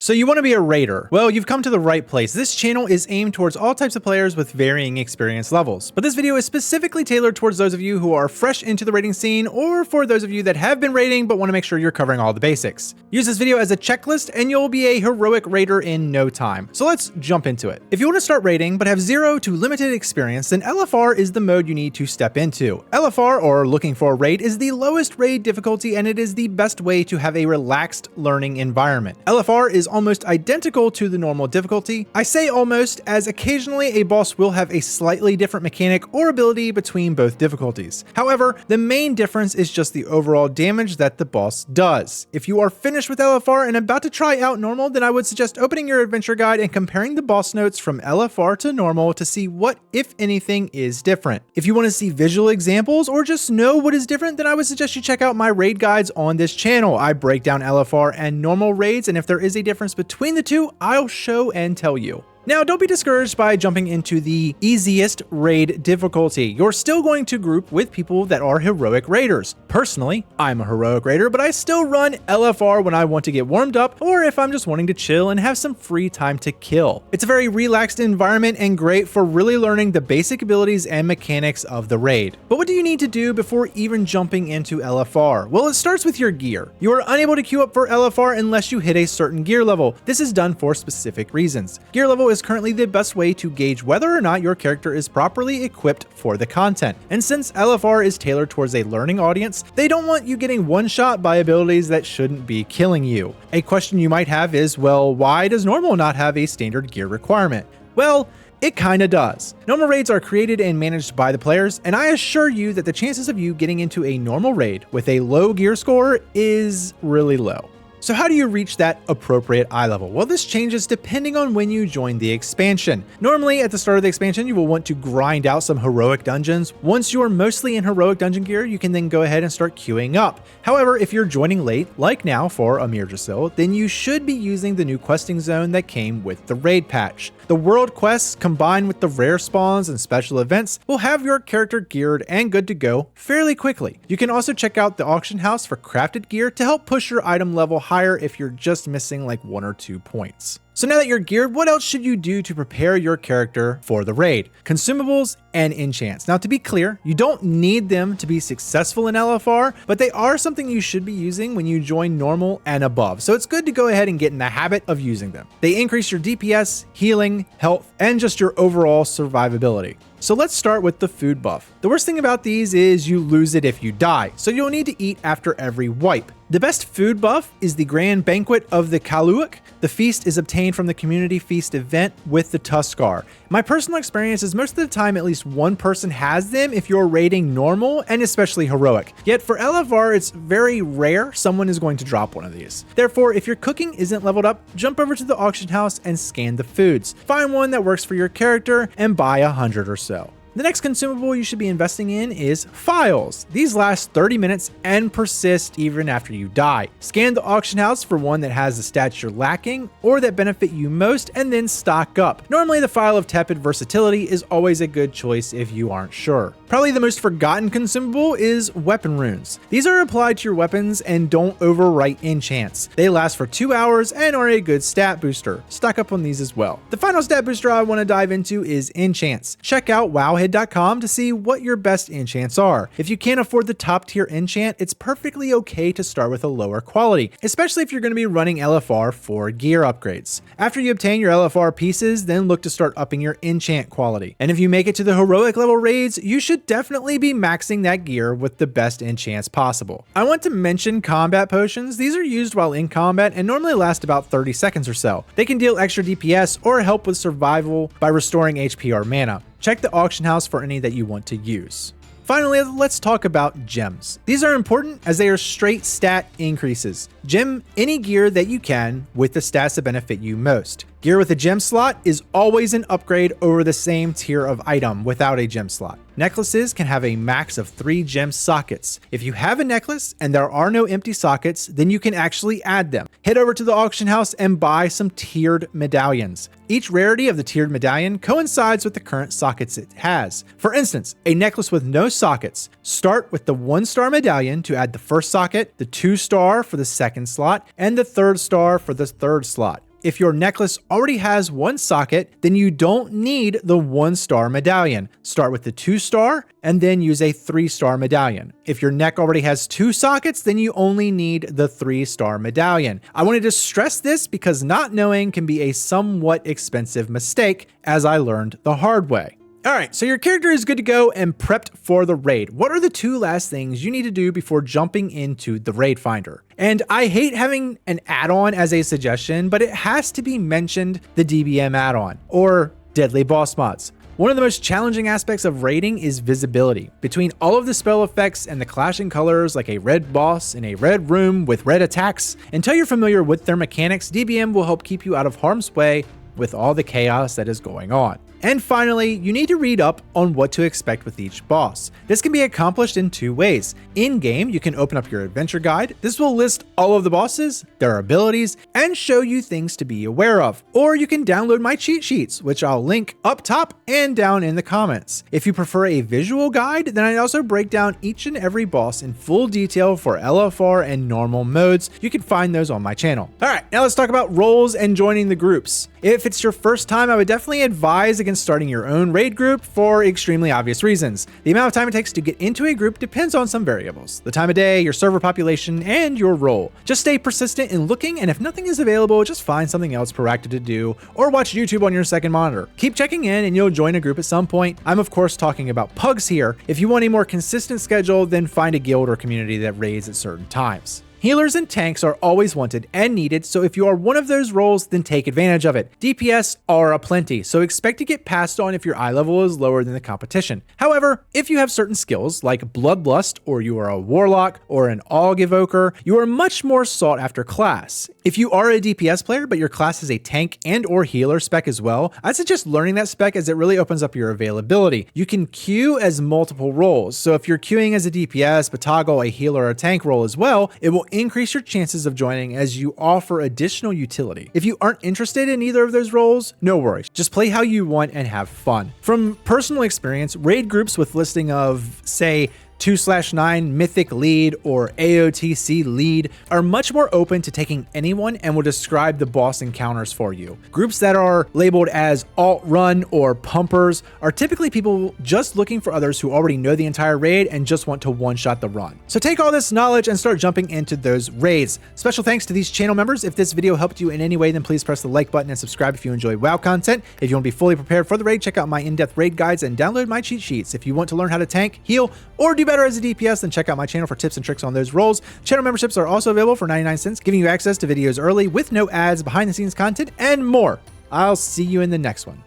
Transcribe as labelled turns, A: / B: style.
A: So you want to be a raider? Well, you've come to the right place. This channel is aimed towards all types of players with varying experience levels. But this video is specifically tailored towards those of you who are fresh into the raiding scene, or for those of you that have been raiding but want to make sure you're covering all the basics. Use this video as a checklist and you'll be a heroic raider in no time. So let's jump into it. If you want to start raiding but have zero to limited experience, then LFR is the mode you need to step into. LFR, or Looking for a Raid, is the lowest raid difficulty and it is the best way to have a relaxed learning environment. LFR is almost identical to the normal difficulty. I say almost, as occasionally a boss will have a slightly different mechanic or ability between both difficulties. However, the main difference is just the overall damage that the boss does. If you are finished with LFR and about to try out normal, then I would suggest opening your adventure guide and comparing the boss notes from LFR to normal to see what, if anything, is different. If you want to see visual examples or just know what is different, then I would suggest you check out my raid guides on this channel. I break down LFR and normal raids, and if there is a difference between the two, I'll show and tell you. Now, don't be discouraged by jumping into the easiest raid difficulty. You're still going to group with people that are heroic raiders. Personally, I'm a heroic raider, but I still run LFR when I want to get warmed up or if I'm just wanting to chill and have some free time to kill. It's a very relaxed environment and great for really learning the basic abilities and mechanics of the raid. But what do you need to do before even jumping into LFR? Well, it starts with your gear. You are unable to queue up for LFR unless you hit a certain gear level. This is done for specific reasons. Gear level is currently the best way to gauge whether or not your character is properly equipped for the content. And since LFR is tailored towards a learning audience, they don't want you getting one shot by abilities that shouldn't be killing you. A question you might have is, well, why does normal not have a standard gear requirement? Well, it kinda does. Normal raids are created and managed by the players, and I assure you that the chances of you getting into a normal raid with a low gear score is really low. So how do you reach that appropriate eye level? Well, this changes depending on when you join the expansion. Normally, at the start of the expansion, you will want to grind out some heroic dungeons. Once you're mostly in heroic dungeon gear, you can then go ahead and start queuing up. However, if you're joining late, like now for Amir Jasil, then you should be using the new questing zone that came with the raid patch. The world quests, combined with the rare spawns and special events, will have your character geared and good to go fairly quickly. You can also check out the auction house for crafted gear to help push your item level higher if you're just missing like 1 or 2 points. So now that you're geared, what else should you do to prepare your character for the raid? Consumables and enchants. Now, to be clear, you don't need them to be successful in LFR, but they are something you should be using when you join normal and above. So it's good to go ahead and get in the habit of using them. They increase your DPS, healing, health, and just your overall survivability. So let's start with the food buff. The worst thing about these is you lose it if you die, so you'll need to eat after every wipe. The best food buff is the Grand Banquet of the Kaluak. The feast is obtained from the Community Feast event with the Tuskar. My personal experience is most of the time at least one person has them if you're raiding normal and especially heroic. Yet for LFR, it's very rare someone is going to drop one of these. Therefore, if your cooking isn't leveled up, jump over to the auction house and scan the foods. Find one that works for your character and buy 100 or so. The next consumable you should be investing in is files. These last 30 minutes and persist even after you die. Scan the auction house for one that has the stats you're lacking or that benefit you most and then stock up. Normally the file of tepid versatility is always a good choice if you aren't sure. Probably the most forgotten consumable is weapon runes. These are applied to your weapons and don't overwrite enchants. They last for 2 hours and are a good stat booster. Stock up on these as well. The final stat booster I want to dive into is enchants. Check out wowhead.com to see what your best enchants are. If you can't afford the top tier enchant, it's perfectly okay to start with a lower quality, especially if you're going to be running LFR for gear upgrades. After you obtain your LFR pieces, then look to start upping your enchant quality. And if you make it to the heroic level raids, you should definitely be maxing that gear with the best enchants possible. I want to mention combat potions. These are used while in combat and normally last about 30 seconds or so. They can deal extra DPS or help with survival by restoring HP or mana. Check the auction house for any that you want to use. Finally, let's talk about gems. These are important as they are straight stat increases. Gem any gear that you can with the stats that benefit you most. Gear with a gem slot is always an upgrade over the same tier of item without a gem slot. Necklaces can have a max of 3 gem sockets. If you have a necklace and there are no empty sockets, then you can actually add them. Head over to the auction house and buy some tiered medallions. Each rarity of the tiered medallion coincides with the current sockets it has. For instance, a necklace with no sockets. Start with the 1-star medallion to add the first socket, the 2-star for the second slot, and the 3rd star for the 3rd slot. if your necklace already has 1 socket, then you don't need the 1-star medallion. Start with the 2-star and then use a 3-star medallion. If your neck already has 2 sockets, then you only need the 3-star medallion. I wanted to stress this because not knowing can be a somewhat expensive mistake, as I learned the hard way. Alright, so your character is good to go and prepped for the raid. What are the 2 last things you need to do before jumping into the raid finder? And I hate having an add-on as a suggestion, but it has to be mentioned, the DBM add-on, or Deadly Boss Mods. One of the most challenging aspects of raiding is visibility. Between all of the spell effects and the clashing colors like a red boss in a red room with red attacks, until you're familiar with their mechanics, DBM will help keep you out of harm's way with all the chaos that is going on. And finally, you need to read up on what to expect with each boss. This can be accomplished in 2 ways. In-game, you can open up your adventure guide. This will list all of the bosses, their abilities, and show you things to be aware of. Or you can download my cheat sheets, which I'll link up top and down in the comments. If you prefer a visual guide, then I also break down each and every boss in full detail for LFR and normal modes. You can find those on my channel. All right, now let's talk about roles and joining the groups. If it's your first time, I would definitely advise against starting your own raid group for extremely obvious reasons. The amount of time it takes to get into a group depends on some variables: the time of day, your server population, and your role. Just stay persistent in looking, and if nothing is available, just find something else proactive to do, or watch YouTube on your second monitor. Keep checking in and you'll join a group at some point. I'm of course talking about pugs here. If you want a more consistent schedule, then find a guild or community that raids at certain times. Healers and tanks are always wanted and needed, so if you are one of those roles, then take advantage of it. DPS are aplenty, so expect to get passed on if your eye level is lower than the competition. However, if you have certain skills like Bloodlust, or you are a Warlock or an Aug Evoker, you are much more sought after class. If you are a DPS player, but your class is a tank and or healer spec as well, I'd suggest learning that spec as it really opens up your availability. You can queue as multiple roles, so if you're queuing as a DPS but toggle a healer or tank role as well, it will increase your chances of joining as you offer additional utility. If you aren't interested in either of those roles, no worries. Just play how you want and have fun. From personal experience, raid groups with listing of, say, 2/9 Mythic Lead or AOTC Lead are much more open to taking anyone and will describe the boss encounters for you. Groups that are labeled as Alt Run or Pumpers are typically people just looking for others who already know the entire raid and just want to one-shot the run. So take all this knowledge and start jumping into those raids. Special thanks to these channel members. If this video helped you in any way, then please press the like button and subscribe if you enjoy WoW content. If you want to be fully prepared for the raid, check out my in-depth raid guides and download my cheat sheets. If you want to learn how to tank, heal, or do better as a DPS, then check out my channel for tips and tricks on those roles. Channel memberships are also available for 99 cents, giving you access to videos early with no ads, behind the scenes content, and more. I'll see you in the next one.